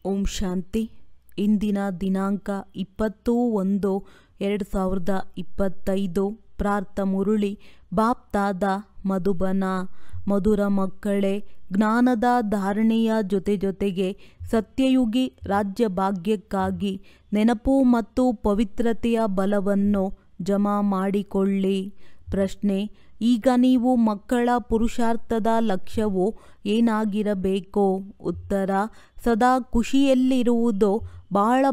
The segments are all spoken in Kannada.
ಓಂ ಶಾಂತಿ. ಇಂದಿನ ದಿನಾಂಕ 20/1/2025. ಪ್ರಾರ್ಥ ಮುರುಳಿ. ಬಾಪ್ತಾದ ಮಧುಬನ. ಮಧುರ ಮಕ್ಕಳೇ, ಜ್ಞಾನದ ಧಾರಣೆಯ ಜೊತೆಗೆ ಸತ್ಯಯುಗಿ ರಾಜ್ಯ ಭಾಗ್ಯಕ್ಕಾಗಿ ನೆನಪು ಮತ್ತು ಪವಿತ್ರತೆಯ ಬಲವನ್ನು ಜಮಾ ಮಾಡಿಕೊಳ್ಳಿ. ಪ್ರಶ್ನೆ: ಈಗ ನೀವು ಮಕ್ಕಳ ಪುರುಷಾರ್ಥದ ಲಕ್ಷ್ಯವು ಏನಾಗಿರಬೇಕು? ಉತ್ತರ: ಸದಾ ಖುಷಿಯಲ್ಲಿರುವುದೋ, ಬಹಳ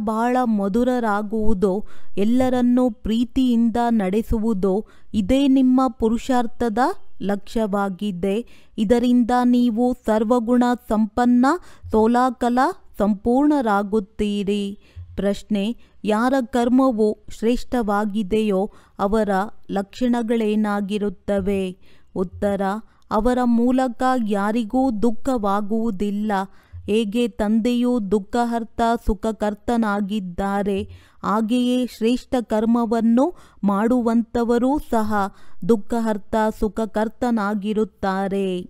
ಮಧುರರಾಗುವುದೋ, ಎಲ್ಲರನ್ನೂ ಪ್ರೀತಿಯಿಂದ ನಡೆಸುವುದೋ, ಇದೇ ನಿಮ್ಮ ಪುರುಷಾರ್ಥದ ಲಕ್ಷ್ಯವಾಗಿದೆ. ಇದರಿಂದ ನೀವು ಸರ್ವಗುಣ ಸಂಪನ್ನ ಸೋಲಾಕಲ ಸಂಪೂರ್ಣರಾಗುತ್ತೀರಿ. ಪ್ರಶ್ನೆ: ಯಾರ ಕರ್ಮವು ಶ್ರೇಷ್ಠವಾಗಿದೆಯೋ ಅವರ ಲಕ್ಷಣಗಳೇನಾಗಿರುತ್ತವೆ? ಉತ್ತರ: ಅವರ ಮೂಲಕ ಯಾರಿಗೂ ದುಃಖವಾಗುವುದಿಲ್ಲ. ಹೇಗೆ ತಂದೆಯು ದುಃಖಹರ್ತ ಸುಖಕರ್ತನಾಗಿದ್ದಾರೆ, ಹಾಗೆಯೇ ಶ್ರೇಷ್ಠ ಕರ್ಮವನ್ನು ಮಾಡುವಂಥವರೂ ಸಹ ದುಃಖಹರ್ತ ಸುಖಕರ್ತನಾಗಿರುತ್ತಾರೆ.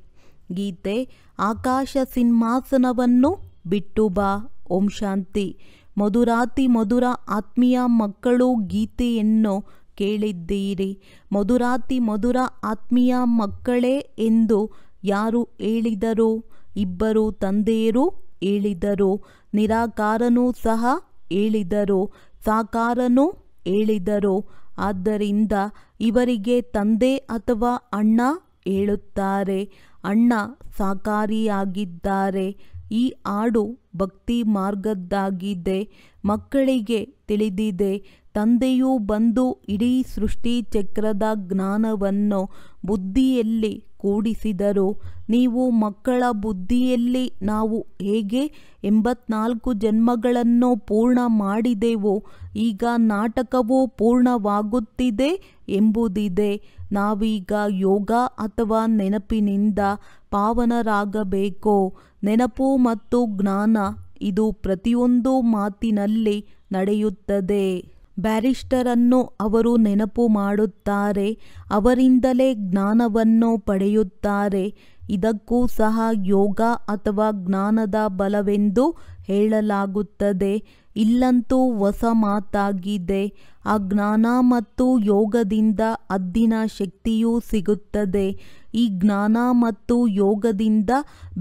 ಗೀತೆ. ಆಕಾಶ ಸಿಂಹಾಸನವನ್ನು ಬಿಟ್ಟು ಬಾ. ಓಂ ಶಾಂತಿ. ಮಧುರಾತಿ ಮಧುರ ಆತ್ಮೀಯ ಮಕ್ಕಳು, ಗೀತೆಯನ್ನು ಕೇಳಿದ್ದೀರಿ. ಮಧುರಾತಿ ಮಧುರ ಆತ್ಮೀಯ ಮಕ್ಕಳೇ ಎಂದು ಯಾರು ಹೇಳಿದರು? ಇಬ್ಬರು ತಂದೆಯರು ಹೇಳಿದರು. ನಿರಾಕಾರನೂ ಸಹ ಹೇಳಿದರು, ಸಾಕಾರನೂ ಹೇಳಿದರು. ಆದ್ದರಿಂದ ಇವರಿಗೆ ತಂದೆ ಅಥವಾ ಅಣ್ಣ ಹೇಳುತ್ತಾರೆ. ಅಣ್ಣ ಸಾಕಾರಿಯಾಗಿದ್ದಾರೆ. ಈ ಹಾಡು ಭಕ್ತಿ ಮಾರ್ಗದ್ದಾಗಿದೆ. ಮಕ್ಕಳಿಗೆ ತಿಳಿದಿದೆ. ತಂದೆಯು ಬಂದು ಇಡೀ ಸೃಷ್ಟಿ ಚಕ್ರದ ಜ್ಞಾನವನ್ನು ಬುದ್ಧಿಯಲ್ಲಿ ಕೂಡಿಸಿದರು. ನೀವು ಮಕ್ಕಳ ಬುದ್ಧಿಯಲ್ಲಿ ನಾವು ಹೇಗೆ 84 ಜನ್ಮಗಳನ್ನು ಪೂರ್ಣ ಮಾಡಿದೆವೋ, ಈಗ ನಾಟಕವು ಪೂರ್ಣವಾಗುತ್ತಿದೆ ಎಂಬುದಿದೆ. ನಾವೀಗ ಯೋಗ ಅಥವಾ ನೆನಪಿನಿಂದ ಪಾವನರಾಗಬೇಕು. ನೆನಪು ಮತ್ತು ಜ್ಞಾನ ಇದು ಪ್ರತಿಯೊಂದು ಮಾತಿನಲ್ಲಿ ನಡೆಯುತ್ತದೆ. ಬ್ಯಾರಿಸ್ಟರನ್ನು ಅವರು ನೆನಪು ಮಾಡುತ್ತಾರೆ, ಅವರಿಂದಲೇ ಜ್ಞಾನವನ್ನು ಪಡೆಯುತ್ತಾರೆ. ಇದಕ್ಕೂ ಸಹ ಯೋಗ ಅಥವಾ ಜ್ಞಾನದ ಬಲವೆಂದು ಹೇಳಲಾಗುತ್ತದೆ. ಇಲ್ಲಂತೂ ಹೊಸ ಮಾತಾಗಿದೆ. ಆ ಜ್ಞಾನ ಮತ್ತು ಯೋಗದಿಂದ ಹದ್ದಿನ ಶಕ್ತಿಯೂ ಸಿಗುತ್ತದೆ. ಈ ಜ್ಞಾನ ಮತ್ತು ಯೋಗದಿಂದ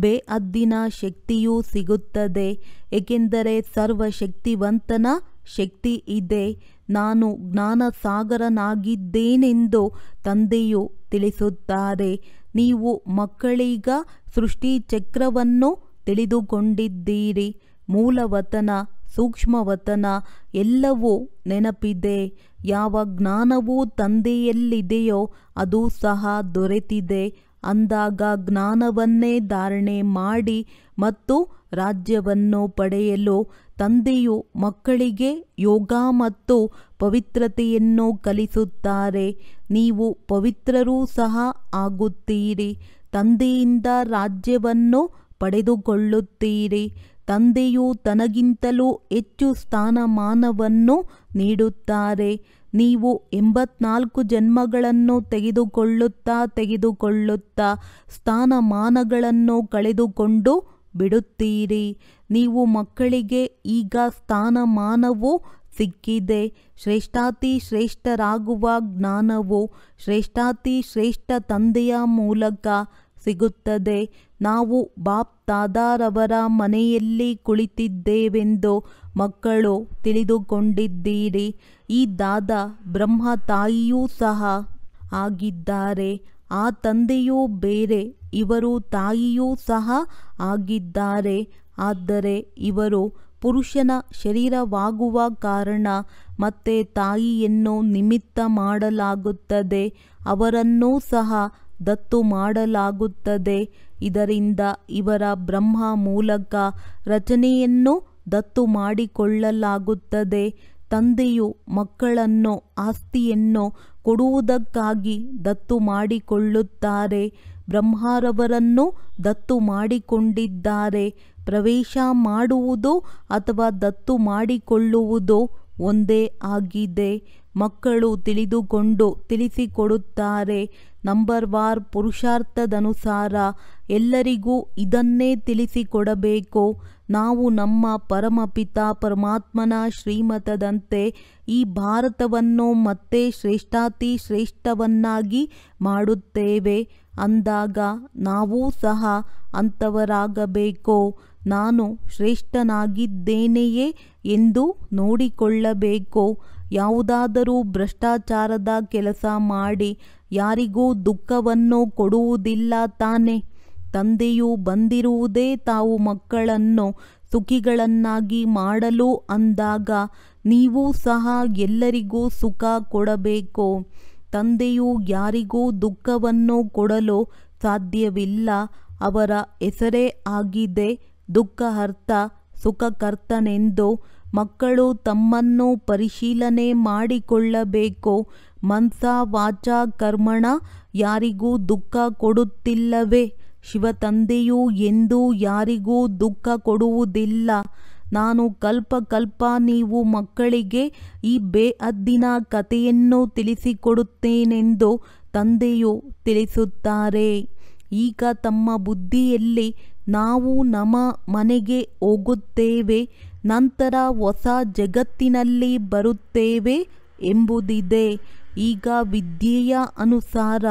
ಬೇಹದ್ದಿನ ಶಕ್ತಿಯೂ ಸಿಗುತ್ತದೆ. ಏಕೆಂದರೆ ಸರ್ವಶಕ್ತಿವಂತನ ಶಕ್ತಿ ಇದೆ. ನಾನು ಜ್ಞಾನಸಾಗರನಾಗಿದ್ದೇನೆಂದು ತಂದೆಯು ತಿಳಿಸುತ್ತಾರೆ. ನೀವು ಮಕ್ಕಳೀಗ ಸೃಷ್ಟಿ ಚಕ್ರವನ್ನು ತಿಳಿದುಕೊಂಡಿದ್ದೀರಿ. ಮೂಲವತನ, ಸೂಕ್ಷ್ಮವತನ ಎಲ್ಲವೂ ನೆನಪಿದೆ. ಯಾವ ಜ್ಞಾನವು ತಂದೆಯಲ್ಲಿದೆಯೋ ಅದು ಸಹ ದೊರೆತಿದೆ. ಅಂದಾಗ ಜ್ಞಾನವನ್ನೇ ಧಾರಣೆ ಮಾಡಿ ಮತ್ತು ರಾಜ್ಯವನ್ನು ಪಡೆಯಲು ತಂದೆಯು ಮಕ್ಕಳಿಗೆ ಯೋಗ ಮತ್ತು ಪವಿತ್ರತೆಯನ್ನು ಕಲಿಸುತ್ತಾರೆ. ನೀವು ಪವಿತ್ರರೂ ಸಹ ಆಗುತ್ತೀರಿ. ತಂದೆಯಿಂದ ರಾಜ್ಯವನ್ನು ಪಡೆದುಕೊಳ್ಳುತ್ತೀರಿ. ತಂದೆಯು ತನಗಿಂತಲೂ ಹೆಚ್ಚು ಸ್ಥಾನಮಾನವನ್ನು ನೀಡುತ್ತಾರೆ. ನೀವು 84 ಜನ್ಮಗಳನ್ನು ತೆಗೆದುಕೊಳ್ಳುತ್ತಾ ಸ್ಥಾನಮಾನಗಳನ್ನು ಕಳೆದುಕೊಂಡು ಬಿಡುತ್ತೀರಿ. ನೀವು ಮಕ್ಕಳಿಗೆ ಈಗ ಸ್ಥಾನಮಾನವು ಸಿಕ್ಕಿದೆ. ಶ್ರೇಷ್ಠಾತಿ ಶ್ರೇಷ್ಠರಾಗುವ ಜ್ಞಾನವು ಶ್ರೇಷ್ಠಾತಿ ಶ್ರೇಷ್ಠ ತಂದೆಯ ಮೂಲಕ ಸಿಗುತ್ತದೆ. ನಾವು ಬಾಪ್ ದಾದಾರವರ ಮನೆಯಲ್ಲಿ ಕುಳಿತಿದ್ದೇವೆಂದು ಮಕ್ಕಳು ತಿಳಿದುಕೊಂಡಿದ್ದೀರಿ. ಈ ದಾದಾ ಬ್ರಹ್ಮ ತಾಯಿಯೂ ಸಹ ಆಗಿದ್ದಾರೆ. ಆ ತಂದೆಯೂ ಬೇರೆ, ಇವರು ತಾಯಿಯೂ ಸಹ ಆಗಿದ್ದಾರೆ. ಆದರೆ ಇವರು ಪುರುಷನ ಶರೀರವಾಗುವ ಕಾರಣ ಮತ್ತೆ ತಾಯಿಯನ್ನು ನಿಮಿತ್ತ ಮಾಡಲಾಗುತ್ತದೆ. ಅವರನ್ನೂ ಸಹ ದತ್ತು ಮಾಡಲಾಗುತ್ತದೆ. ಇದರಿಂದ ಇವರ ಬ್ರಹ್ಮ ಮೂಲಕ ರಚನೆಯನ್ನು ದತ್ತು ಮಾಡಿಕೊಳ್ಳಲಾಗುತ್ತದೆ. ತಂದೆಯು ಮಕ್ಕಳನ್ನು ಆಸ್ತಿಯನ್ನು ಕೊಡುವುದಕ್ಕಾಗಿ ದತ್ತು ಮಾಡಿಕೊಳ್ಳುತ್ತಾರೆ. ಬ್ರಹ್ಮರವರನ್ನು ದತ್ತು ಮಾಡಿಕೊಂಡಿದ್ದಾರೆ. ಪ್ರವೇಶ ಮಾಡುವುದು ಅಥವಾ ದತ್ತು ಮಾಡಿಕೊಳ್ಳುವುದು ಒಂದೇ ಆಗಿದೆ. ಮಕ್ಕಳು ತಿಳಿದುಕೊಂಡು ತಿಳಿಸಿಕೊಡುತ್ತಾರೆ. ನಂಬರ್ ವಾರ್ ಪುರುಷಾರ್ಥದನುಸಾರ ಎಲ್ಲರಿಗೂ ಇದನ್ನೇ ತಿಳಿಸಿಕೊಡಬೇಕು. ನಾವು ನಮ್ಮ ಪರಮಪಿತ ಪರಮಾತ್ಮನ ಶ್ರೀಮತದಂತೆ ಈ ಭಾರತವನ್ನು ಮತ್ತೆ ಶ್ರೇಷ್ಠಾತಿ ಶ್ರೇಷ್ಠವನ್ನಾಗಿ ಮಾಡುತ್ತೇವೆ ಅಂದಾಗ ನಾವೂ ಸಹ ಅಂಥವರಾಗಬೇಕು. ನಾನು ಶ್ರೇಷ್ಠನಾಗಿದ್ದೇನೆಯೇ ಎಂದು ನೋಡಿಕೊಳ್ಳಬೇಕು. ಯಾವುದಾದರೂ ಭ್ರಷ್ಟಾಚಾರದ ಕೆಲಸ ಮಾಡಿ ಯಾರಿಗೂ ದುಃಖವನ್ನು ಕೊಡುವುದಿಲ್ಲ ತಾನೆ. ತಂದೆಯು ಬಂದಿರುವುದೇ ತಾವು ಮಕ್ಕಳನ್ನು ಸುಖಿಗಳನ್ನಾಗಿ ಮಾಡಲು ಅಂದಾಗ ನೀವು ಸಹ ಎಲ್ಲರಿಗೂ ಸುಖ ಕೊಡಬೇಕು. ತಂದೆಯು ಯಾರಿಗೂ ದುಃಖವನ್ನು ಕೊಡಲು ಸಾಧ್ಯವಿಲ್ಲ. ಅವರ ಹೆಸರೇ ಆಗಿದೆ ದುಃಖಹರ್ತ ಸುಖಕರ್ತನೆಂದು. ಮಕ್ಕಳು ತಮ್ಮನ್ನು ಪರಿಶೀಲನೆ ಮಾಡಿಕೊಳ್ಳಬೇಕು. ಮನಸ ವಾಚ ಕರ್ಮಣ ಯಾರಿಗೂ ದುಃಖ ಕೊಡುತ್ತಿಲ್ಲವೇ? ಶಿವತಂದೆಯು ಎಂದೂ ಯಾರಿಗೂ ದುಃಖ ಕೊಡುವುದಿಲ್ಲ. ನಾನು ಕಲ್ಪ ನೀವು ಮಕ್ಕಳಿಗೆ ಈ ಬೇಹದ್ದಿನ ಕಥೆಯನ್ನು ತಿಳಿಸಿಕೊಡುತ್ತೇನೆಂದು ತಂದೆಯು ತಿಳಿಸುತ್ತಾರೆ. ಈಗ ತಮ್ಮ ಬುದ್ಧಿಯಲ್ಲಿ ನಾವು ನಮ್ಮ ಮನೆಗೆ ಹೋಗುತ್ತೇವೆ, ನಂತರ ಹೊಸ ಜಗತ್ತಿನಲ್ಲಿ ಬರುತ್ತೇವೆ ಎಂಬುದಿದೆ. ಈಗ ವಿದ್ಯೆಯ ಅನುಸಾರ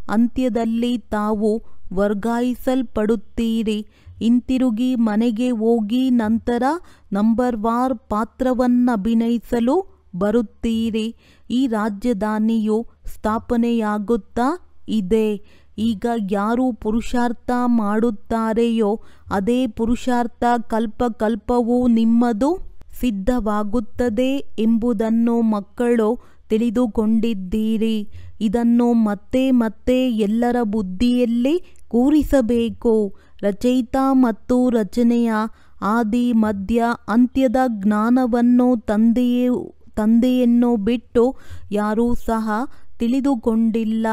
ಅಂತ್ಯದಲ್ಲಿ ತಾವು ವರ್ಗಾಯಿಸಲ್ಪಡುತ್ತೀರಿ. ಹಿಂತಿರುಗಿ ಮನೆಗೆ ಹೋಗಿ ನಂತರ ನಂಬರ್ ವಾರ್ ಪಾತ್ರವನ್ನಭಿನಯಿಸಲು ಬರುತ್ತೀರಿ. ಈ ರಾಜಧಾನಿಯು ಸ್ಥಾಪನೆಯಾಗುತ್ತಾ ಇದೆ. ಈಗ ಯಾರು ಪುರುಷಾರ್ಥ ಮಾಡುತ್ತಾರೆಯೋ ಅದೇ ಪುರುಷಾರ್ಥ ಕಲ್ಪವೂ ನಿಮ್ಮದು ಸಿದ್ಧವಾಗುತ್ತದೆ ಎಂಬುದನ್ನು ಮಕ್ಕಳು ತಿಳಿದುಕೊಂಡಿದ್ದೀರಿ. ಇದನ್ನು ಮತ್ತೆ ಮತ್ತೆ ಎಲ್ಲರ ಬುದ್ಧಿಯಲ್ಲಿ ಕೂರಿಸಬೇಕು. ರಚಯಿತ ಮತ್ತು ರಚನೆಯ ಆದಿ ಮಧ್ಯ ಅಂತ್ಯದ ಜ್ಞಾನವನ್ನು ತಂದೆಯನ್ನು ಬಿಟ್ಟು ಯಾರೂ ಸಹ ತಿಳಿದುಕೊಂಡಿಲ್ಲ.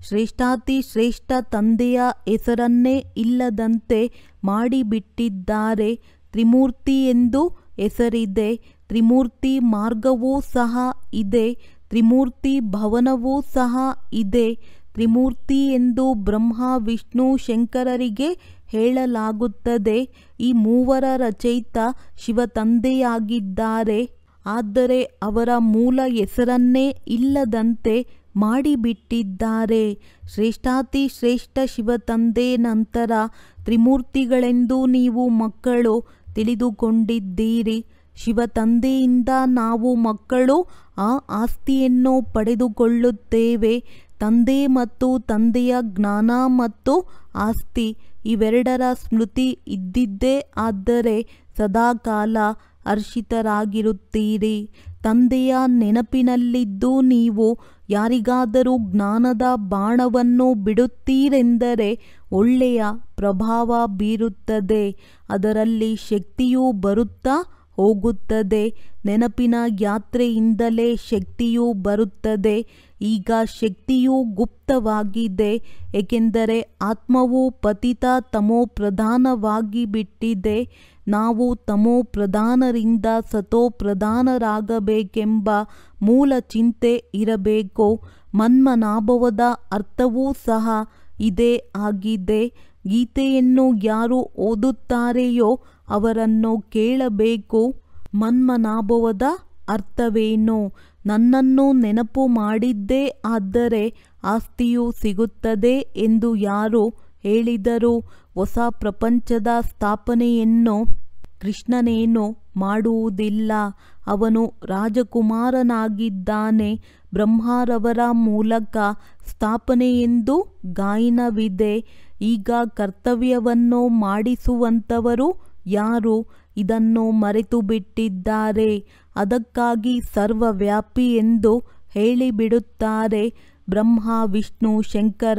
ಶ್ರೇಷ್ಠಾತಿ ಶ್ರೇಷ್ಠ ತಂದೆಯ ಹೆಸರನ್ನೇ ಇಲ್ಲದಂತೆ ಮಾಡಿಬಿಟ್ಟಿದ್ದಾರೆ. ತ್ರಿಮೂರ್ತಿ ಎಂದು ಹೆಸರಿದೆ. ತ್ರಿಮೂರ್ತಿ ಮಾರ್ಗವೂ ಸಹ ಇದೆ. ತ್ರಿಮೂರ್ತಿ ಭವನವೂ ಸಹ ಇದೆ. ತ್ರಿಮೂರ್ತಿ ಎಂದು ಬ್ರಹ್ಮ ವಿಷ್ಣು ಶಂಕರರಿಗೆ ಹೇಳಲಾಗುತ್ತದೆ. ಈ ಮೂವರ ರಚಯಿತ ಶಿವತಂದೆಯಾಗಿದ್ದಾರೆ. ಆದರೆ ಅವರ ಮೂಲ ಹೆಸರನ್ನೇ ಇಲ್ಲದಂತೆ ಮಾಡಿಬಿಟ್ಟಿದ್ದಾರೆ. ಶ್ರೇಷ್ಠಾತಿ ಶ್ರೇಷ್ಠ ಶಿವತಂದೆ ನಂತರ ತ್ರಿಮೂರ್ತಿಗಳೆಂದು ನೀವು ಮಕ್ಕಳು ತಿಳಿದುಕೊಂಡಿದ್ದೀರಿ. ಶಿವತಂದೆಯಿಂದ ನಾವು ಮಕ್ಕಳು ಆ ಆಸ್ತಿಯನ್ನು ಪಡೆದುಕೊಳ್ಳುತ್ತೇವೆ. ತಂದೆ ಮತ್ತು ತಂದೆಯ ಜ್ಞಾನ ಮತ್ತು ಆಸ್ತಿ ಇವೆರಡರ ಸ್ಮೃತಿ ಇದ್ದಿದ್ದೇ ಆದರೆ ಸದಾಕಾಲ ಹರ್ಷಿತರಾಗಿರುತ್ತೀರಿ. ತಂದೆಯ ನೆನಪಿನಲ್ಲಿದ್ದು ನೀವು ಯಾರಿಗಾದರೂ ಜ್ಞಾನದ ಬಾಣವನ್ನು ಬಿಡುತ್ತೀರೆಂದರೆ ಒಳ್ಳೆಯ ಪ್ರಭಾವ ಬೀರುತ್ತದೆ. ಅದರಲ್ಲಿ ಶಕ್ತಿಯೂ ಬರುತ್ತಾ ಹೋಗುತ್ತದೆ. ನೆನಪಿನ ಯಾತ್ರೆಯಿಂದಲೇ ಶಕ್ತಿಯೂ ಬರುತ್ತದೆ. ಈಗ ಶಕ್ತಿಯು ಗುಪ್ತವಾಗಿದೆ, ಏಕೆಂದರೆ ಆತ್ಮವು ಪತಿತ ತಮೋ ಪ್ರಧಾನವಾಗಿ ಬಿಟ್ಟಿದೆ. ನಾವು ತಮೋ ಪ್ರಧಾನರಿಂದ ಸತೋ ಪ್ರಧಾನರಾಗಬೇಕೆಂಬ ಮೂಲ ಚಿಂತೆ ಇರಬೇಕು. ಮನ್ಮನಾಭವದ ಅರ್ಥವೂ ಸಹ ಇದೇ ಆಗಿದೆ. ಗೀತೆಯನ್ನು ಯಾರು ಓದುತ್ತಾರೆಯೋ ಅವರನ್ನು ಕೇಳಬೇಕು. ಮನ್ಮನಾಭವದ ಅರ್ಥವೇನು? ನನ್ನನ್ನು ನೆನಪು ಮಾಡಿದ್ದೇ ಆದರೆ ಆಸ್ತಿಯು ಸಿಗುತ್ತದೆ ಎಂದು ಯಾರು ಹೇಳಿದರು? ಹೊಸ ಪ್ರಪಂಚದ ಸ್ಥಾಪನೆಯನ್ನು ಕೃಷ್ಣನೇನು ಮಾಡುವುದಿಲ್ಲ. ಅವನು ರಾಜಕುಮಾರನಾಗಿದ್ದಾನೆ. ಬ್ರಹ್ಮರವರ ಮೂಲಕ ಸ್ಥಾಪನೆಯೆಂದು ಗಾಯನವಿದೆ. ಈಗ ಕರ್ತವ್ಯವನ್ನು ಮಾಡಿಸುವಂಥವರು ಯಾರು? ಇದನ್ನು ಮರೆತು ಬಿಟ್ಟಿದ್ದಾರೆ. ಅದಕ್ಕಾಗಿ ಸರ್ವವ್ಯಾಪಿ ಎಂದು ಹೇಳಿಬಿಡುತ್ತಾರೆ. ಬ್ರಹ್ಮ ವಿಷ್ಣು ಶಂಕರ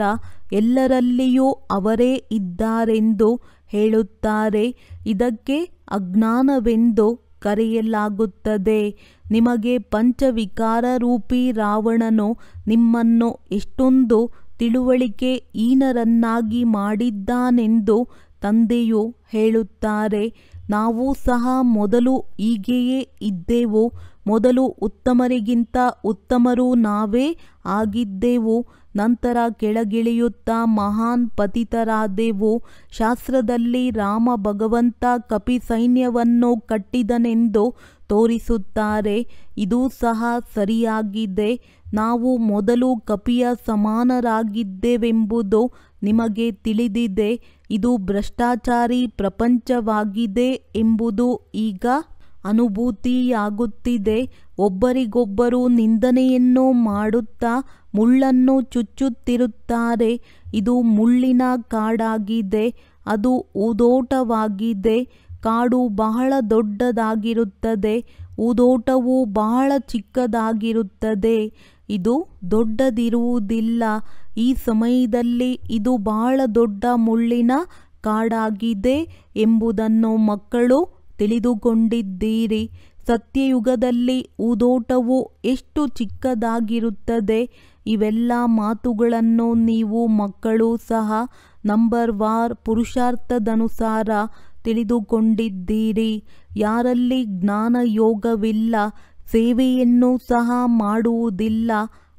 ಎಲ್ಲರಲ್ಲಿಯೂ ಅವರೇ ಇದ್ದಾರೆಂದು ಹೇಳುತ್ತಾರೆ. ಇದಕ್ಕೆ ಅಜ್ಞಾನವೆಂದು ಕರೆಯಲಾಗುತ್ತದೆ. ನಿಮಗೆ ಪಂಚವಿಕಾರ ರೂಪಿ ರಾವಣನು ನಿಮ್ಮನ್ನು ಎಷ್ಟೊಂದು ತಿಳುವಳಿಕೆ ಹೀನರನ್ನಾಗಿ ಮಾಡಿದ್ದಾನೆಂದು ತಂದೆಯು ಹೇಳುತ್ತಾರೆ. ನಾವು ಸಹ ಮೊದಲು ಹೀಗೆಯೇ ಇದ್ದೆವು. ಮೊದಲು ಉತ್ತಮರಿಗಿಂತ ಉತ್ತಮರು ನಾವೇ ಆಗಿದ್ದೆವು, ನಂತರ ಕೆಳಗಿಳಿಯುತ್ತಾ ಮಹಾನ್ ಪತಿತರಾದೆವು. ಶಾಸ್ತ್ರದಲ್ಲಿ ರಾಮ ಭಗವಂತ ಕಪಿ ಸೈನ್ಯವನ್ನು ಕಟ್ಟಿದನೆಂದು ತೋರಿಸುತ್ತಾರೆ. ಇದು ಸಹ ಸರಿಯಾಗಿದೆ. ನಾವು ಮೊದಲು ಕಪಿಯ ಸಮಾನರಾಗಿದ್ದೆವೆಂಬುದು ನಿಮಗೆ ತಿಳಿದಿದೆ. ಇದು ಭ್ರಷ್ಟಾಚಾರಿ ಪ್ರಪಂಚವಾಗಿದೆ ಎಂಬುದು ಈಗ ಅನುಭೂತಿಯಾಗುತ್ತಿದೆ. ಒಬ್ಬರಿಗೊಬ್ಬರು ನಿಂದನೆಯನ್ನು ಮಾಡುತ್ತಾ ಮುಳ್ಳನ್ನು ಚುಚ್ಚುತ್ತಿರುತ್ತಾರೆ. ಇದು ಮುಳ್ಳಿನ ಕಾಡಾಗಿದೆ, ಅದು ಹೂದೋಟವಾಗಿದೆ. ಕಾಡು ಬಹಳ ದೊಡ್ಡದಾಗಿರುತ್ತದೆ, ಹೂದೋಟವು ಬಹಳ ಚಿಕ್ಕದಾಗಿರುತ್ತದೆ. ಇದು ದೊಡ್ಡದಿರುವುದಿಲ್ಲ. ಈ ಸಮಯದಲ್ಲಿ ಇದು ಬಹಳ ದೊಡ್ಡ ಮುಳ್ಳಿನ ಕಾಡಾಗಿದೆ ಎಂಬುದನ್ನು ಮಕ್ಕಳು ತಿಳಿದುಕೊಂಡಿದ್ದೀರಿ. ಸತ್ಯಯುಗದಲ್ಲಿ ಹೂದೋಟವು ಎಷ್ಟು ಚಿಕ್ಕದಾಗಿರುತ್ತದೆ. ಇವೆಲ್ಲ ಮಾತುಗಳನ್ನು ನೀವು ಮಕ್ಕಳು ಸಹ ನಂಬರ್ ವಾರ್ ಪುರುಷಾರ್ಥದನುಸಾರ ತಿಳಿದುಕೊಂಡಿದ್ದೀರಿ. ಯಾರಲ್ಲಿ ಜ್ಞಾನಯೋಗವಿಲ್ಲ, ಸೇವೆಯನ್ನು ಸಹ ಮಾಡುವುದಿಲ್ಲ,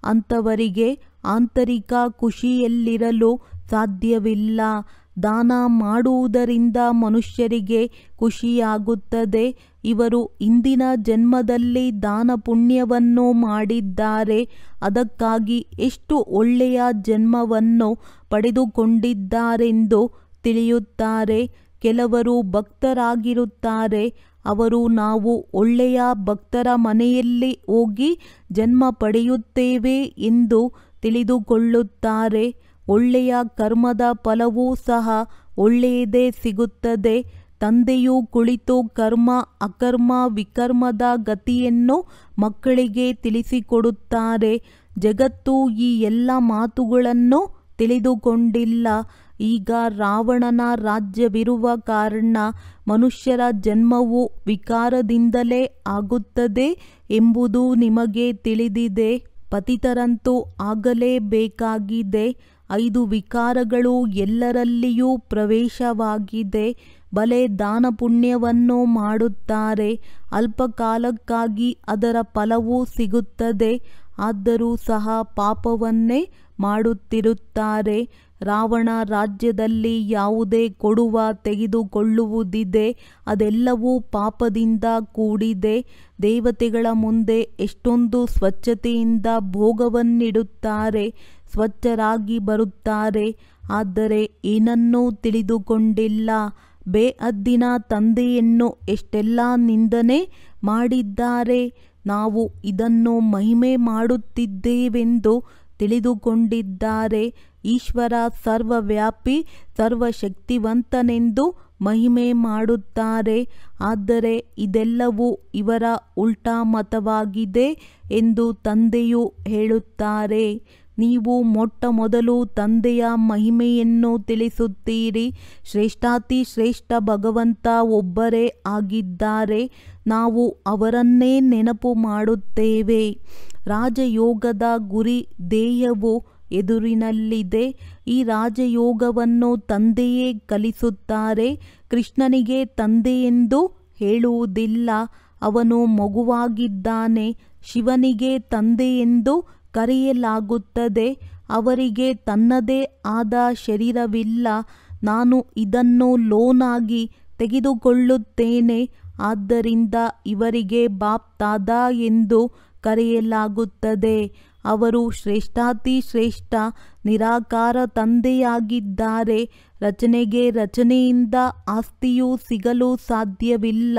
ಅಂಥವರಿಗೆ ಆಂತರಿಕ ಖುಷಿಯಲ್ಲಿರಲು ಸಾಧ್ಯವಿಲ್ಲ. ದಾನ ಮಾಡುವುದರಿಂದ ಮನುಷ್ಯರಿಗೆ ಖುಷಿಯಾಗುತ್ತದೆ. ಇವರು ಇಂದಿನ ಜನ್ಮದಲ್ಲಿ ದಾನ ಪುಣ್ಯವನ್ನು ಮಾಡಿದ್ದಾರೆ, ಅದಕ್ಕಾಗಿ ಎಷ್ಟು ಒಳ್ಳೆಯ ಜನ್ಮವನ್ನು ಪಡೆದುಕೊಂಡಿದ್ದಾರೆಂದು ತಿಳಿಯುತ್ತಾರೆ. ಕೆಲವರು ಭಕ್ತರಾಗಿರುತ್ತಾರೆ. ಅವರು ನಾವು ಒಳ್ಳೆಯ ಭಕ್ತರ ಮನೆಯಲ್ಲಿ ಹೋಗಿ ಜನ್ಮ ಪಡೆಯುತ್ತೇವೆ ಎಂದು ತಿಳಿದುಕೊಳ್ಳುತ್ತಾರೆ. ಒಳ್ಳೆಯ ಕರ್ಮದ ಫಲವೂ ಸಹ ಒಳ್ಳೆಯದೇ ಸಿಗುತ್ತದೆ. ತಂದೆಯು ಕುಳಿತು ಕರ್ಮ ಅಕರ್ಮ ವಿಕರ್ಮದ ಗತಿಯನ್ನು ಮಕ್ಕಳಿಗೆ ತಿಳಿಸಿಕೊಡುತ್ತಾರೆ. ಜಗತ್ತು ಈ ಎಲ್ಲ ಮಾತುಗಳನ್ನು ತಿಳಿದುಕೊಂಡಿಲ್ಲ. ಈಗ ರಾವಣನ ರಾಜ್ಯವಿರುವ ಕಾರಣ ಮನುಷ್ಯರ ಜನ್ಮವು ವಿಕಾರದಿಂದಲೇ ಆಗುತ್ತದೆ ಎಂಬುದು ನಿಮಗೆ ತಿಳಿದಿದೆ. ಪತಿತರಂತೂ ಆಗಲೇಬೇಕಾಗಿದೆ. 5 ವಿಕಾರಗಳು ಎಲ್ಲರಲ್ಲಿಯೂ ಪ್ರವೇಶವಾಗಿದೆ. ಬಲೆ ದಾನ ಪುಣ್ಯವನ್ನು ಮಾಡುತ್ತಾರೆ, ಅಲ್ಪಕಾಲಕ್ಕಾಗಿ ಅದರ ಫಲವೂ ಸಿಗುತ್ತದೆ. ಆದರೂ ಸಹ ಪಾಪವನ್ನೇ ಮಾಡುತ್ತಿರುತ್ತಾರೆ. ರಾವಣ ರಾಜ್ಯದಲ್ಲಿ ಯಾವುದೇ ಕೊಡುವ ತೆಗೆದುಕೊಳ್ಳುವುದಿದೆ, ಅದೆಲ್ಲವೂ ಪಾಪದಿಂದ ಕೂಡಿದೆ. ದೇವತೆಗಳ ಮುಂದೆ ಎಷ್ಟೊಂದು ಸ್ವಚ್ಛತೆಯಿಂದ ಭೋಗವನ್ನಿಡುತ್ತಾರೆ, ಸ್ವಚ್ಛರಾಗಿ ಬರುತ್ತಾರೆ, ಆದರೆ ಏನನ್ನೂ ತಿಳಿದುಕೊಂಡಿಲ್ಲ. ಬೇಅದ್ದಿನ ತಂದೆಯನ್ನು ಎಷ್ಟೆಲ್ಲ ನಿಂದನೆ ಮಾಡಿದ್ದಾರೆ. ನಾವು ಇದನ್ನು ಮಹಿಮೆ ಮಾಡುತ್ತಿದ್ದೇವೆಂದು ತಿಳಿದುಕೊಂಡಿದ್ದಾರೆ. ಈಶ್ವರ ಸರ್ವವ್ಯಾಪಿ ಸರ್ವಶಕ್ತಿವಂತನೆಂದು ಮಹಿಮೆ ಮಾಡುತ್ತಾರೆ. ಆದರೆ ಇದೆಲ್ಲವೂ ಇವರ ಉಲ್ಟಾ ಮತವಾಗಿದೆ ಎಂದು ತಂದೆಯು ಹೇಳುತ್ತಾರೆ. ನೀವು ಮೊಟ್ಟ ಮೊದಲು ತಂದೆಯ ಮಹಿಮೆಯನ್ನು ತಿಳಿಸುತ್ತೀರಿ. ಶ್ರೇಷ್ಠಾತಿ ಶ್ರೇಷ್ಠ ಭಗವಂತ ಒಬ್ಬರೇ ಆಗಿದ್ದಾರೆ. ನಾವು ಅವರನ್ನೇ ನೆನಪು ಮಾಡುತ್ತೇವೆ. ರಾಜಯೋಗದ ಗುರಿ ಧ್ಯೇಯವು ಎದುರಿನಲ್ಲಿದೆ. ಈ ರಾಜಯೋಗವನ್ನು ತಂದೆಯೇ ಕಲಿಸುತ್ತಾರೆ. ಕೃಷ್ಣನಿಗೆ ತಂದೆಯೆಂದು ಹೇಳುವುದಿಲ್ಲ, ಅವನು ಮಗುವಾಗಿದ್ದಾನೆ. ಶಿವನಿಗೆ ತಂದೆಯೆಂದು ಕರೆಯಲಾಗುತ್ತದೆ. ಅವರಿಗೆ ತನ್ನದೇ ಆದ ಶರೀರವಿಲ್ಲ. ನಾನು ಇದನ್ನು ಲೋನಾಗಿ ತೆಗೆದುಕೊಳ್ಳುತ್ತೇನೆ, ಆದ್ದರಿಂದ ಇವರಿಗೆ ಬಾಪ್ ದಾದಾ ಎಂದು ಕರೆಯಲಾಗುತ್ತದೆ. ಅವರು ಶ್ರೇಷ್ಠಾತಿ ಶ್ರೇಷ್ಠ ನಿರಾಕಾರ ತಂದೆಯಾಗಿದ್ದಾರೆ. ರಚನೆಗೆ ರಚನೆಯಿಂದ ಆಸ್ತಿಯು ಸಿಗಲು ಸಾಧ್ಯವಿಲ್ಲ.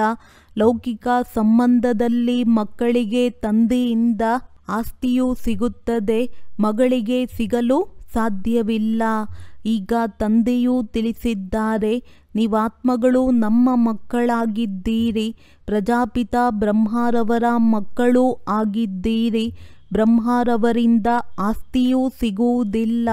ಲೌಕಿಕ ಸಂಬಂಧದಲ್ಲಿ ಮಕ್ಕಳಿಗೆ ತಂದೆಯಿಂದ ಆಸ್ತಿಯು ಸಿಗುತ್ತದೆ, ಮಗಳಿಗೆ ಸಿಗಲು ಸಾಧ್ಯವಿಲ್ಲ. ಈಗ ತಂದೆಯೂ ತಿಳಿಸಿದ್ದಾರೆ, ನೀವಾತ್ಮಗಳು ನಮ್ಮ ಮಕ್ಕಳಾಗಿದ್ದೀರಿ, ಪ್ರಜಾಪಿತ ಬ್ರಹ್ಮರವರ ಮಕ್ಕಳೂ ಆಗಿದ್ದೀರಿ. ಬ್ರಹ್ಮರವರಿಂದ ಆಸ್ತಿಯೂ ಸಿಗುವುದಿಲ್ಲ.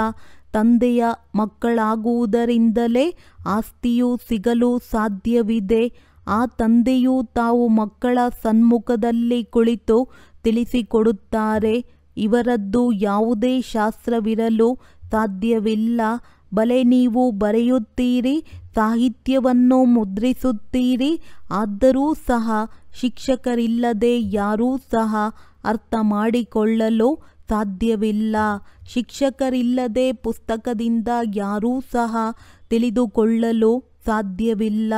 ತಂದೆಯ ಮಕ್ಕಳಾಗುವುದರಿಂದಲೇ ಆಸ್ತಿಯು ಸಿಗಲು ಸಾಧ್ಯವಿದೆ. ಆ ತಂದೆಯು ತಾವು ಮಕ್ಕಳ ಸನ್ಮುಖದಲ್ಲಿ ಕುಳಿತು ತಿಳಿಸಿಕೊಡುತ್ತಾರೆ. ಇವರದ್ದು ಯಾವುದೇ ಶಾಸ್ತ್ರವಿರಲು ಸಾಧ್ಯವಿಲ್ಲ. ಬಲೆ ನೀವು ಬರೆಯುತ್ತೀರಿ, ಸಾಹಿತ್ಯವನ್ನು ಮುದ್ರಿಸುತ್ತೀರಿ. ಆದರೂ ಸಹ ಶಿಕ್ಷಕರಿಲ್ಲದೆ ಯಾರೂ ಸಹ ಅರ್ಥ ಮಾಡಿಕೊಳ್ಳಲು ಸಾಧ್ಯವಿಲ್ಲ. ಶಿಕ್ಷಕರಿಲ್ಲದೆ ಪುಸ್ತಕದಿಂದ ಯಾರೂ ಸಹ ತಿಳಿದುಕೊಳ್ಳಲು ಸಾಧ್ಯವಿಲ್ಲ.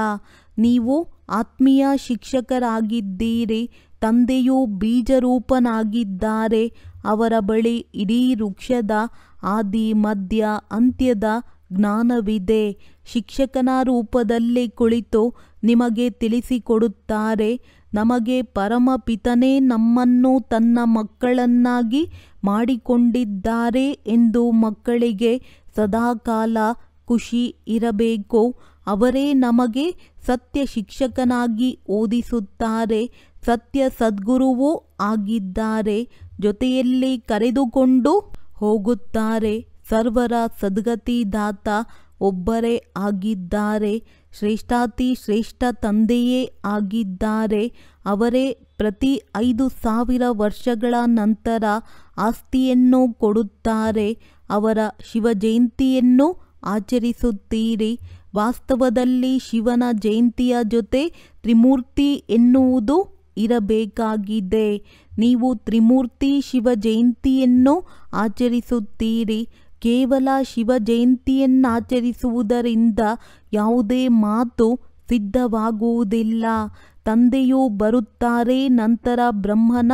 ನೀವು ಆತ್ಮೀಯ ಶಿಕ್ಷಕರಾಗಿದ್ದೀರಿ. ತಂದೆಯು ಬೀಜರೂಪನಾಗಿದ್ದಾರೆ. ಅವರ ಬಳಿ ಇಡೀ ವೃಕ್ಷದ ಆದಿ ಮಧ್ಯ ಅಂತ್ಯದ ಜ್ಞಾನವಿದೆ. ಶಿಕ್ಷಕನ ರೂಪದಲ್ಲಿ ಕುಳಿತು ನಿಮಗೆ ತಿಳಿಸಿಕೊಡುತ್ತಾರೆ. ನಮಗೆ ಪರಮಪಿತನೇ ನಮ್ಮನ್ನು ತನ್ನ ಮಕ್ಕಳನ್ನಾಗಿ ಮಾಡಿಕೊಂಡಿದ್ದಾರೆ ಎಂದು ಮಕ್ಕಳಿಗೆ ಸದಾಕಾಲ ಖುಷಿ ಇರಬೇಕು. ಅವರೇ ನಮಗೆ ಸತ್ಯ ಶಿಕ್ಷಕನಾಗಿ ಓದಿಸುತ್ತಾರೆ. ಸತ್ಯ ಸದ್ಗುರುವೂ ಆಗಿದ್ದಾರೆ. ಜೊತೆಯಲ್ಲಿ ಕರೆದುಕೊಂಡು ಹೋಗುತ್ತಾರೆ. ಸರ್ವರ ಸದ್ಗತಿದಾತ ಒಬ್ಬರೇ ಆಗಿದ್ದಾರೆ. ಶ್ರೇಷ್ಠಾತಿ ಶ್ರೇಷ್ಠ ತಂದೆಯೇ ಆಗಿದ್ದಾರೆ. ಅವರೇ ಪ್ರತಿ 5000 ವರ್ಷಗಳ ನಂತರ ಆಸ್ತಿಯನ್ನು ಕೊಡುತ್ತಾರೆ. ಅವರ ಶಿವಜಯಂತಿಯನ್ನು ಆಚರಿಸುತ್ತೀರಿ. ವಾಸ್ತವದಲ್ಲಿ ಶಿವನ ಜಯಂತಿಯ ಜೊತೆ ತ್ರಿಮೂರ್ತಿ ಎನ್ನುವುದು ಇರಬೇಕಾಗಿದೆ. ನೀವು ತ್ರಿಮೂರ್ತಿ ಶಿವ ಜಯಂತಿಯನ್ನು ಆಚರಿಸುತ್ತೀರಿ. ಕೇವಲ ಶಿವ ಜಯಂತಿಯನ್ನಾಚರಿಸುವುದರಿಂದ ಯಾವುದೇ ಮಾತು ಸಿದ್ಧವಾಗುವುದಿಲ್ಲ. ತಂದೆಯು ಬರುತ್ತಾರೆ. ನಂತರ ಬ್ರಹ್ಮನ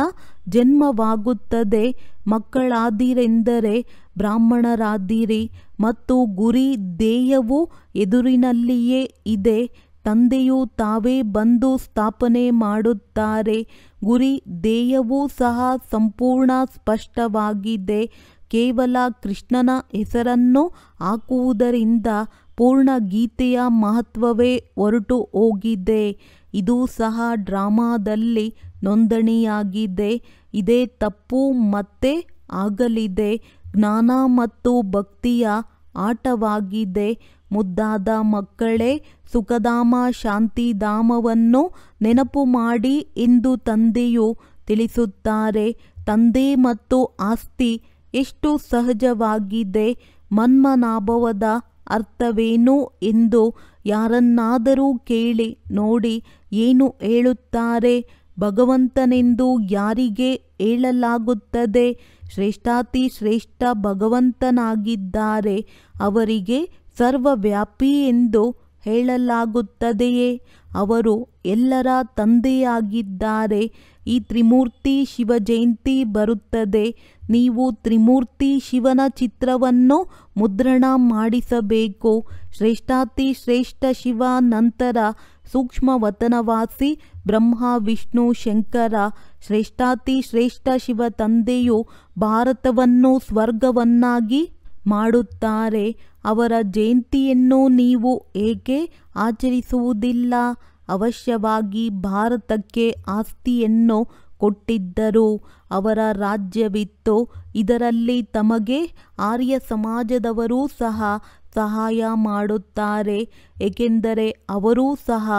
ಜನ್ಮವಾಗುತ್ತದೆ. ಮಕ್ಕಳಾದಿರೆಂದರೆ ಬ್ರಾಹ್ಮಣರಾದಿರಿ ಮತ್ತು ಗುರಿ ಧ್ಯೇಯವು ಎದುರಿನಲ್ಲಿಯೇ ಇದೆ. ತಂದೆಯು ತಾವೇ ಬಂದು ಸ್ಥಾಪನೆ ಮಾಡುತ್ತಾರೆ. ಗುರಿ ಧ್ಯೇಯವೂ ಸಹ ಸಂಪೂರ್ಣ ಸ್ಪಷ್ಟವಾಗಿದೆ. ಕೇವಲ ಕೃಷ್ಣನ ಹೆಸರನ್ನು ಹಾಕುವುದರಿಂದ ಪೂರ್ಣ ಗೀತೆಯ ಮಹತ್ವವೇ ಹೊರಟು ಹೋಗಿದೆ. ಇದು ಸಹ ಡ್ರಾಮಾದಲ್ಲಿ ನೋಂದಣಿಯಾಗಿದೆ. ಇದೇ ತಪ್ಪು ಮತ್ತೆ ಆಗಲಿದೆ. ಜ್ಞಾನ ಮತ್ತು ಭಕ್ತಿಯ ಆಟವಾಗಿದೆ. ಮುದ್ದಾದ ಮಕ್ಕಳೇ, ಸುಖಧಾಮ ಶಾಂತಿಧಾಮವನ್ನು ನೆನಪು ಮಾಡಿ ಎಂದು ತಂದೆಯು ತಿಳಿಸುತ್ತಾರೆ. ತಂದೆ ಮತ್ತು ಆಸ್ತಿ ಎಷ್ಟು ಸಹಜವಾಗಿದೆ. ಮನ್ಮನಾಭವದ ಅರ್ಥವೇನು ಎಂದು ಯಾರನ್ನಾದರೂ ಕೇಳಿ ನೋಡಿ. ಏನು ಹೇಳುತ್ತಾರೆ? ಭಗವಂತನೆಂದು ಯಾರಿಗೆ ಹೇಳಲಾಗುತ್ತದೆ? ಶ್ರೇಷ್ಠಾತಿ ಶ್ರೇಷ್ಠ ಭಗವಂತನಾಗಿದ್ದಾರೆ. ಅವರಿಗೆ ಸರ್ವವ್ಯಾಪಿ ಎಂದು ಹೇಳಲಾಗುತ್ತದೆಯೇ? ಅವರು ಎಲ್ಲರ ತಂದೆಯಾಗಿದ್ದಾರೆ. ಈ ತ್ರಿಮೂರ್ತಿ ಶಿವ ಜಯಂತಿ ಬರುತ್ತದೆ. ನೀವು ತ್ರಿಮೂರ್ತಿ ಶಿವನ ಚಿತ್ರವನ್ನು ಮುದ್ರಣ ಮಾಡಿಸಬೇಕು. ಶ್ರೇಷ್ಠಾತಿ ಶ್ರೇಷ್ಠ ಶಿವ, ನಂತರ ಸೂಕ್ಷ್ಮವತನವಾಸಿ ಬ್ರಹ್ಮ ವಿಷ್ಣು ಶಂಕರ. ಶ್ರೇಷ್ಠಾತಿ ಶ್ರೇಷ್ಠ ಶಿವ ತಂದೆಯು ಭಾರತವನ್ನು ಸ್ವರ್ಗವನ್ನಾಗಿ ಮಾಡುತ್ತಾರೆ. ಅವರ ಜಯಂತಿಯನ್ನು ನೀವು ಏಕೆ ಆಚರಿಸುವುದಿಲ್ಲ? ಅವಶ್ಯವಾಗಿ ಭಾರತಕ್ಕೆ ಆಸ್ತಿಯನ್ನು ಕೊಟ್ಟಿದ್ದರು. ಅವರ ರಾಜ್ಯವಿತ್ತು. ಇದರಲ್ಲಿ ತಮಗೆ ಆರ್ಯ ಸಮಾಜದವರೂ ಸಹ ಸಹಾಯ ಮಾಡುತ್ತಾರೆ. ಏಕೆಂದರೆ ಅವರೂ ಸಹ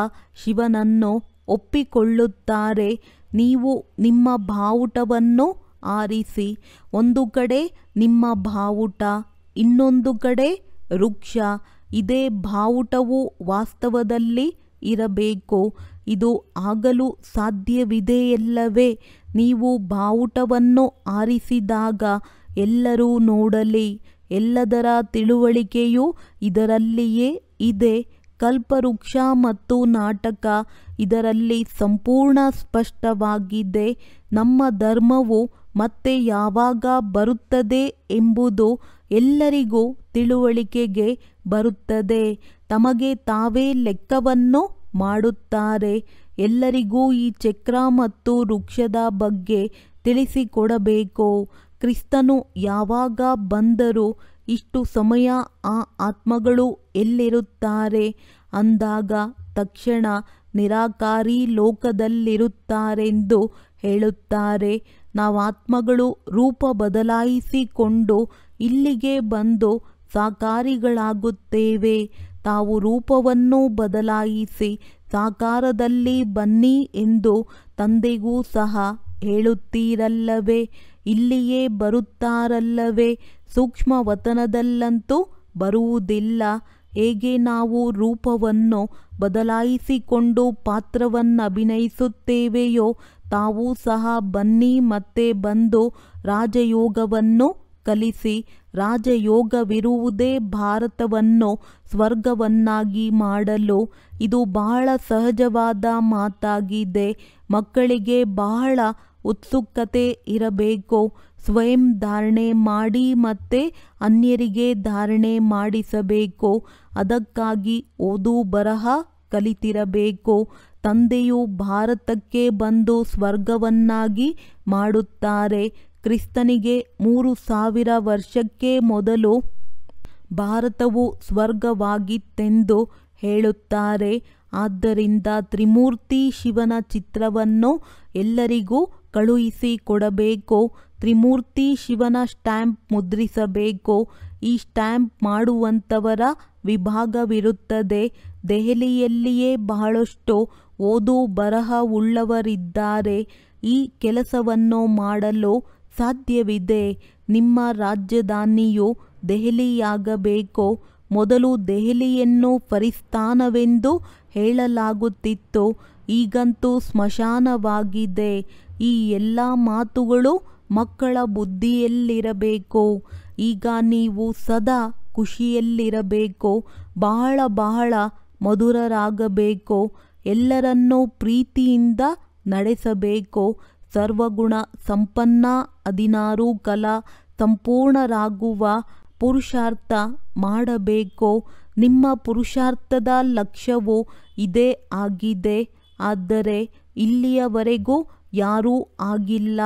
ಶಿವನನ್ನು ಒಪ್ಪಿಕೊಳ್ಳುತ್ತಾರೆ. ನೀವು ನಿಮ್ಮ ಬಾವುಟವನ್ನು ಆರಿಸಿ. ಒಂದು ಕಡೆ ನಿಮ್ಮ ಬಾವುಟ, ಇನ್ನೊಂದು ಕಡೆ ವೃಕ್ಷ. ಇದೇ ಬಾವುಟವು ವಾಸ್ತವದಲ್ಲಿ ಇರಬೇಕು. ಇದು ಆಗಲು ಸಾಧ್ಯವಿದೆಯಲ್ಲವೇ? ನೀವು ಬಾವುಟವನ್ನು ಆರಿಸಿದಾಗ ಎಲ್ಲರೂ ನೋಡಲಿ. ಎಲ್ಲದರ ತಿಳುವಳಿಕೆಯೂ ಇದರಲ್ಲಿಯೇ ಇದೆ. ಕಲ್ಪವೃಕ್ಷ ಮತ್ತು ನಾಟಕ ಇದರಲ್ಲಿ ಸಂಪೂರ್ಣ ಸ್ಪಷ್ಟವಾಗಿದೆ. ನಮ್ಮ ಧರ್ಮವು ಮತ್ತೆ ಯಾವಾಗ ಬರುತ್ತದೆ ಎಂಬುದು ಎಲ್ಲರಿಗೂ ತಿಳುವಳಿಕೆಗೆ ಬರುತ್ತದೆ. ತಮಗೆ ತಾವೇ ಲೆಕ್ಕವನ್ನು ಮಾಡುತ್ತಾರೆ. ಎಲ್ಲರಿಗೂ ಈ ಚಕ್ರ ಮತ್ತು ವೃಕ್ಷದ ಬಗ್ಗೆ ತಿಳಿಸಿಕೊಡಬೇಕು. ಕ್ರಿಸ್ತನು ಯಾವಾಗ ಬಂದರು? ಇಷ್ಟು ಸಮಯ ಆ ಆತ್ಮಗಳು ಎಲ್ಲಿರುತ್ತಾರೆ? ಅಂದಾಗ ತಕ್ಷಣ ನಿರಾಕಾರಿ ಲೋಕದಲ್ಲಿರುತ್ತಾರೆಂದು ಹೇಳುತ್ತಾರೆ. ನಾವು ಆತ್ಮಗಳು ರೂಪ ಬದಲಾಯಿಸಿಕೊಂಡು ಇಲ್ಲಿಗೆ ಬಂದು ಸಾಕಾರಿಗಳಾಗುತ್ತೇವೆ. ತಾವು ರೂಪವನ್ನು ಬದಲಾಯಿಸಿ ಸಾಕಾರದಲ್ಲಿ ಬನ್ನಿ ಎಂದು ತಂದೆಗೂ ಸಹ ಹೇಳುತ್ತೀರಲ್ಲವೇ? ಇಲ್ಲಿಯೇ ಬರುತ್ತಾರಲ್ಲವೇ? ಸೂಕ್ಷ್ಮವತನದಲ್ಲಂತೂ ಬರುವುದಿಲ್ಲ. ಹೇಗೆ ನಾವು ರೂಪವನ್ನು ಬದಲಾಯಿಸಿಕೊಂಡು ಪಾತ್ರವನ್ನು ಅಭಿನಯಿಸುತ್ತೇವೆಯೋ ತಾವೂ ಸಹ ಬನ್ನಿ ಮತ್ತೆ ಬಂದು ರಾಜಯೋಗವನ್ನು ಕಲಿಸಿ. ರಾಜಯೋಗವಿರುವುದೇ ಭಾರತವನ್ನು ಸ್ವರ್ಗವನ್ನಾಗಿ ಮಾಡಲು. ಇದು ಬಹಳ ಸಹಜವಾದ ಮಾತಾಗಿದೆ. ಮಕ್ಕಳಿಗೆ ಬಹಳ ಉತ್ಸುಕತೆ ಇರಬೇಕು. ಸ್ವಯಂ ಧಾರಣೆ ಮಾಡಿ ಮತ್ತೆ ಅನ್ಯರಿಗೆ ಧಾರಣೆ ಮಾಡಿಸಬೇಕು. ಅದಕ್ಕಾಗಿ ಓದು ಬರಹ ಕಲಿತಿರಬೇಕು. ತಂದೆಯು ಭಾರತಕ್ಕೆ ಬಂದು ಸ್ವರ್ಗವನ್ನಾಗಿ ಮಾಡುತ್ತಾರೆ. ಕ್ರಿಸ್ತನಿಗೆ 3000 ವರ್ಷಕ್ಕೆ ಮೊದಲು ಭಾರತವು ಸ್ವರ್ಗವಾಗಿತ್ತೆಂದು ಹೇಳುತ್ತಾರೆ. ಆದ್ದರಿಂದ ತ್ರಿಮೂರ್ತಿ ಶಿವನ ಚಿತ್ರವನ್ನು ಎಲ್ಲರಿಗೂ ಕಳುಹಿಸಿ ಕೊಡಬೇಕು. ತ್ರಿಮೂರ್ತಿ ಶಿವನ ಸ್ಟ್ಯಾಂಪ್ ಮುದ್ರಿಸಬೇಕು. ಈ ಸ್ಟ್ಯಾಂಪ್ ಮಾಡುವಂಥವರ ವಿಭಾಗವಿರುತ್ತದೆ. ದೆಹಲಿಯಲ್ಲಿಯೇ ಬಹಳಷ್ಟು ಓದು ಬರಹ ಉಳ್ಳವರಿದ್ದಾರೆ. ಈ ಕೆಲಸವನ್ನು ಮಾಡಲು ಸಾಧ್ಯವಿದೆ. ನಿಮ್ಮ ರಾಜಧಾನಿಯು ದೆಹಲಿಯಾಗಬೇಕು. ಮೊದಲು ದೆಹಲಿಯನ್ನು ಫರಿಸ್ತಾನವೆಂದು ಹೇಳಲಾಗುತ್ತಿತ್ತು. ಈಗಂತೂ ಸ್ಮಶಾನವಾಗಿದೆ. ಈ ಎಲ್ಲ ಮಾತುಗಳು ಮಕ್ಕಳ ಬುದ್ಧಿಯಲ್ಲಿರಬೇಕು. ಈಗ ನೀವು ಸದಾ ಖುಷಿಯಲ್ಲಿರಬೇಕು. ಬಹಳ ಬಹಳ ಮಧುರರಾಗಬೇಕು. ಎಲ್ಲರನ್ನೂ ಪ್ರೀತಿಯಿಂದ ನಡೆಸಬೇಕು. ಸರ್ವಗುಣ ಸಂಪನ್ನ 16 ಕಲಾ ಸಂಪೂರ್ಣರಾಗುವ ಪುರುಷಾರ್ಥ ಮಾಡಬೇಕು. ನಿಮ್ಮ ಪುರುಷಾರ್ಥದ ಲಕ್ಷ್ಯವು ಇದೇ ಆಗಿದೆ. ಆದರೆ ಇಲ್ಲಿಯವರೆಗೂ ಯಾರೂ ಆಗಿಲ್ಲ.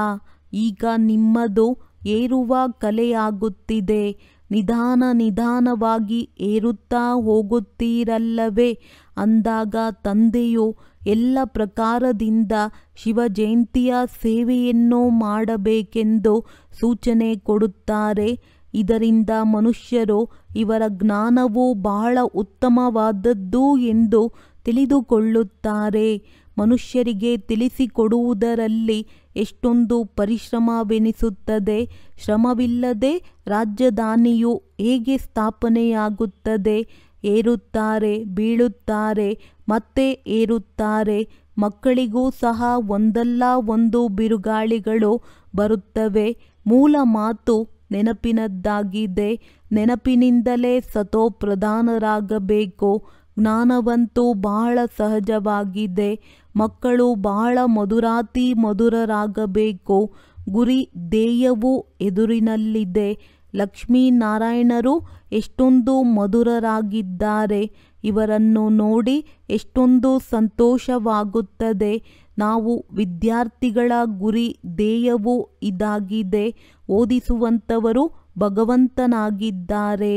ಈಗ ನಿಮ್ಮದು ಏರುವ ಕಲೆಯಾಗುತ್ತಿದೆ. ನಿಧಾನ ನಿಧಾನವಾಗಿ ಏರುತ್ತಾ ಹೋಗುತ್ತೀರಲ್ಲವೇ. ಅಂದಾಗ ತಂದೆಯು ಎಲ್ಲ ಪ್ರಕಾರದಿಂದ ಶಿವಜಯಂತಿಯ ಸೇವೆಯನ್ನು ಮಾಡಬೇಕೆಂದು ಸೂಚನೆ ಕೊಡುತ್ತಾರೆ. ಇದರಿಂದ ಮನುಷ್ಯರು ಇವರ ಜ್ಞಾನವು ಬಹಳ ಉತ್ತಮವಾದದ್ದು ಎಂದು ತಿಳಿದುಕೊಳ್ಳುತ್ತಾರೆ. ಮನುಷ್ಯರಿಗೆ ತಿಳಿಸಿಕೊಡುವುದರಲ್ಲಿ ಎಷ್ಟೊಂದು ಪರಿಶ್ರಮವೆನಿಸುತ್ತದೆ. ಶ್ರಮವಿಲ್ಲದೆ ರಾಜಧಾನಿಯು ಹೇಗೆ ಸ್ಥಾಪನೆಯಾಗುತ್ತದೆ? ಏರುತ್ತಾರೆ, ಬೀಳುತ್ತಾರೆ, ಮತ್ತೆ ಏರುತ್ತಾರೆ. ಮಕ್ಕಳಿಗೂ ಸಹ ಒಂದಲ್ಲ ಒಂದು ಬಿರುಗಾಳಿಗಳು ಬರುತ್ತವೆ. ಮೂಲ ಮಾತು ನೆನಪಿನದ್ದಾಗಿದೆ. ನೆನಪಿನಿಂದಲೇ ಸತೋಪ್ರಧಾನರಾಗಬೇಕು. ಜ್ಞಾನವಂತೂ ಬಹಳ ಸಹಜವಾಗಿದೆ. ಮಕ್ಕಳು ಬಹಳ ಮಧುರಾತಿ ಮಧುರರಾಗಬೇಕು. ಗುರಿ ಧ್ಯೇಯವೂ ಎದುರಿನಲ್ಲಿದೆ. ಲಕ್ಷ್ಮೀನಾರಾಯಣರು ಎಷ್ಟೊಂದು ಮಧುರರಾಗಿದ್ದಾರೆ. ಇವರನ್ನು ನೋಡಿ ಎಷ್ಟೊಂದು ಸಂತೋಷವಾಗುತ್ತದೆ. ನಾವು ವಿದ್ಯಾರ್ಥಿಗಳ ಗುರಿ ಧ್ಯೇಯವೂ ಇದಾಗಿದೆ. ಓದಿಸುವಂಥವರು ಭಗವಂತನಾಗಿದ್ದಾರೆ.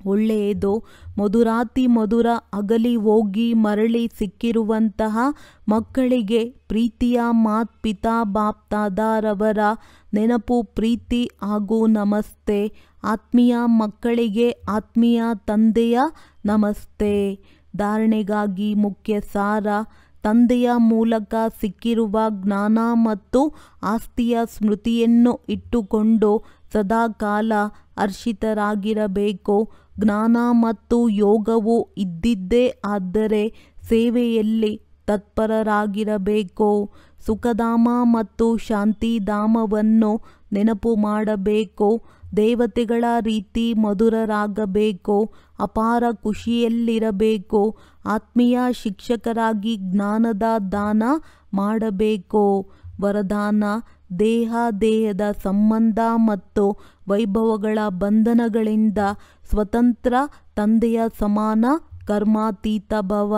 ಒಳ್ಳೆಯದು. ಮಧುರಾತಿ ಮಧುರ ಅಗಲಿ ಹೋಗಿ ಮರಳಿ ಸಿಕ್ಕಿರುವಂತಹ ಮಕ್ಕಳಿಗೆ ಪ್ರೀತಿಯ ಪಿತಾ ಬಾಪ್ ದಾದಾರವರ ನೆನಪು, ಪ್ರೀತಿ ಹಾಗೂ ನಮಸ್ತೆ. ಆತ್ಮೀಯ ಮಕ್ಕಳಿಗೆ ಆತ್ಮೀಯ ತಂದೆಯ ನಮಸ್ತೆ. ಧಾರಣೆಗಾಗಿ ಮುಖ್ಯ ಸಾರ: ತಂದೆಯ ಮೂಲಕ ಸಿಕ್ಕಿರುವ ಜ್ಞಾನ ಮತ್ತು ಆಸ್ತಿಯ ಸ್ಮೃತಿಯನ್ನು ಇಟ್ಟುಕೊಂಡು ಸದಾಕಾಲ ಹರ್ಷಿತರಾಗಿರಬೇಕು. ಜ್ಞಾನ ಮತ್ತು ಯೋಗವು ಇದ್ದಿದ್ದೇ ಆದರೆ ಸೇವೆಯಲ್ಲಿ ತತ್ಪರರಾಗಿರಬೇಕು. ಸುಖಧಾಮ ಮತ್ತು ಶಾಂತಿಧಾಮವನ್ನು ನೆನಪು ಮಾಡಬೇಕು. ದೇವತೆಗಳ ರೀತಿ ಮಧುರರಾಗಬೇಕು. ಅಪಾರ ಖುಷಿಯಲ್ಲಿರಬೇಕು. ಆತ್ಮೀಯ ಶಿಕ್ಷಕರಾಗಿ ಜ್ಞಾನದ ದಾನ ಮಾಡಬೇಕು. ವರದಾನ: ದೇಹದ ಸಂಬಂಧ ಮತ್ತು ವೈಭವಗಳ ಬಂಧನಗಳಿಂದ ಸ್ವತಂತ್ರ, ತಂದೆಯ ಸಮಾನ ಕರ್ಮಾತೀತ ಭವ.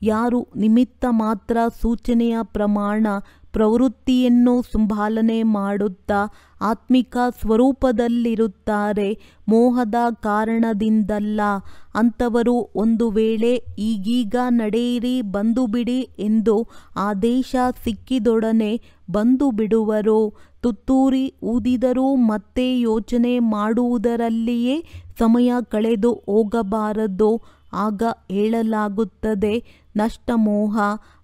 ಯಾರು ನಿಮಿತ್ತ ಮಾತ್ರ ಸೂಚನೆಯ ಪ್ರಮಾಣ ಪ್ರವೃತ್ತಿಯನ್ನು ಸಂಭಾಲನೆ ಮಾಡುತ್ತಾ ಆತ್ಮಿಕ ಸ್ವರೂಪದಲ್ಲಿರುತ್ತಾರೆ, ಮೋಹದ ಕಾರಣದಿಂದಲ್ಲ, ಅಂಥವರು ಒಂದು ವೇಳೆ ಈಗೀಗ ನಡೆಯಿರಿ, ಬಂದು ಬಿಡಿ ಎಂದು ಆದೇಶ ಸಿಕ್ಕಿದೊಡನೆ ಬಂದು ಬಿಡುವರು. ತುತ್ತೂರಿ ಊದಿದರೂ ಮತ್ತೆ ಯೋಚನೆ ಮಾಡುವುದರಲ್ಲಿಯೇ ಸಮಯ ಕಳೆದು ಹೋಗಬಾರದು. ಆಗ ಹೇಳಲಾಗುತ್ತದೆ ನಷ್ಟಮೋಹ.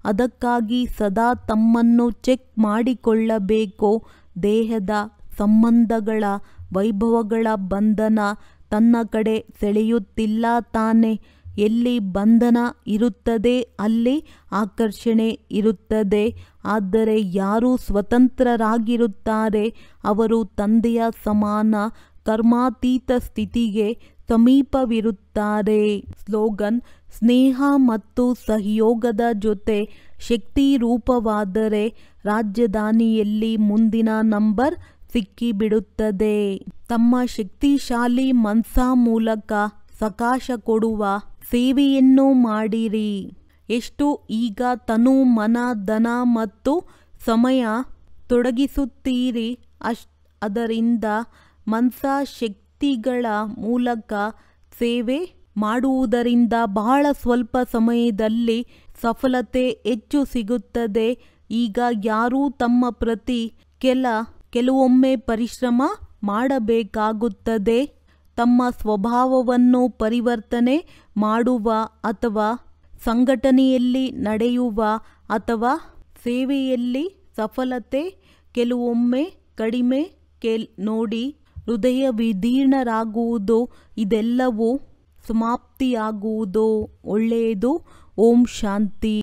ಅದಕ್ಕಾಗಿ ಸದಾ ತಮ್ಮನ್ನು ಚೆಕ್ ಮಾಡಿಕೊಳ್ಳಬೇಕು. ದೇಹದ ಸಂಬಂಧಗಳ ವೈಭವಗಳ ಬಂಧನ ತನ್ನ ಕಡೆ ಸೆಳೆಯುತ್ತಿಲ್ಲ ತಾನೆ. ಎಲ್ಲಿ ಬಂಧನ ಇರುತ್ತದೆ ಅಲ್ಲಿ ಆಕರ್ಷಣೆ ಇರುತ್ತದೆ. ಆದರೆ ಯಾರು ಸ್ವತಂತ್ರರಾಗಿರುತ್ತಾರೆ ಅವರು ತಂದೆಯ ಸಮಾನ ಕರ್ಮಾತೀತ ಸ್ಥಿತಿಗೆ ಸಮೀಪವಿರುತ್ತಾರೆ. ಸ್ಲೋಗನ್: ಸ್ನೇಹ ಮತ್ತು ಸಹಯೋಗದ ಜೊತೆ ಶಕ್ತಿ ರೂಪವಾದರೆ ರಾಜಧಾನಿಯಲ್ಲಿ ಮುಂದಿನ ನಂಬರ್ ಸಿಕ್ಕಿಬಿಡುತ್ತದೆ. ತಮ್ಮ ಶಕ್ತಿಶಾಲಿ ಮನಸ್ಸ ಮೂಲಕ ಸಕಾಶ ಕೊಡುವ ಸೇವೆಯನ್ನು ಮಾಡಿರಿ. ಎಷ್ಟು ಈಗ ತನು ಮನ ಧನ ಮತ್ತು ಸಮಯ ತೊಡಗಿಸುತ್ತೀರಿ ಅದರಿಂದ ಮನಸ್ಸ ಶಕ್ತಿಗಳ ಮೂಲಕ ಸೇವೆ ಮಾಡುವುದರಿಂದ ಬಹಳ ಸ್ವಲ್ಪ ಸಮಯದಲ್ಲಿ ಸಫಲತೆ ಹೆಚ್ಚು ಸಿಗುತ್ತದೆ. ಈಗ ಯಾರೂ ತಮ್ಮ ಪ್ರತಿ ಕೆಲವೊಮ್ಮೆ ಪರಿಶ್ರಮ ಮಾಡಬೇಕಾಗುತ್ತದೆ. ತಮ್ಮ ಸ್ವಭಾವವನ್ನು ಪರಿವರ್ತನೆ ಮಾಡುವ ಅಥವಾ ಸಂಘಟನೆಯಲ್ಲಿ ನಡೆಯುವ ಅಥವಾ ಸೇವೆಯಲ್ಲಿ ಸಫಲತೆ ಕೆಲವೊಮ್ಮೆ ಕಡಿಮೆ ನೋಡಿ ಹೃದಯ ವಿದೀರ್ಣರಾಗುವುದು ಇದೆಲ್ಲವೂ ಸಮಾಪ್ತಿಯಾಗುವುದು ಒಳ್ಳೆಯದು. ಓಂ ಶಾಂತಿ.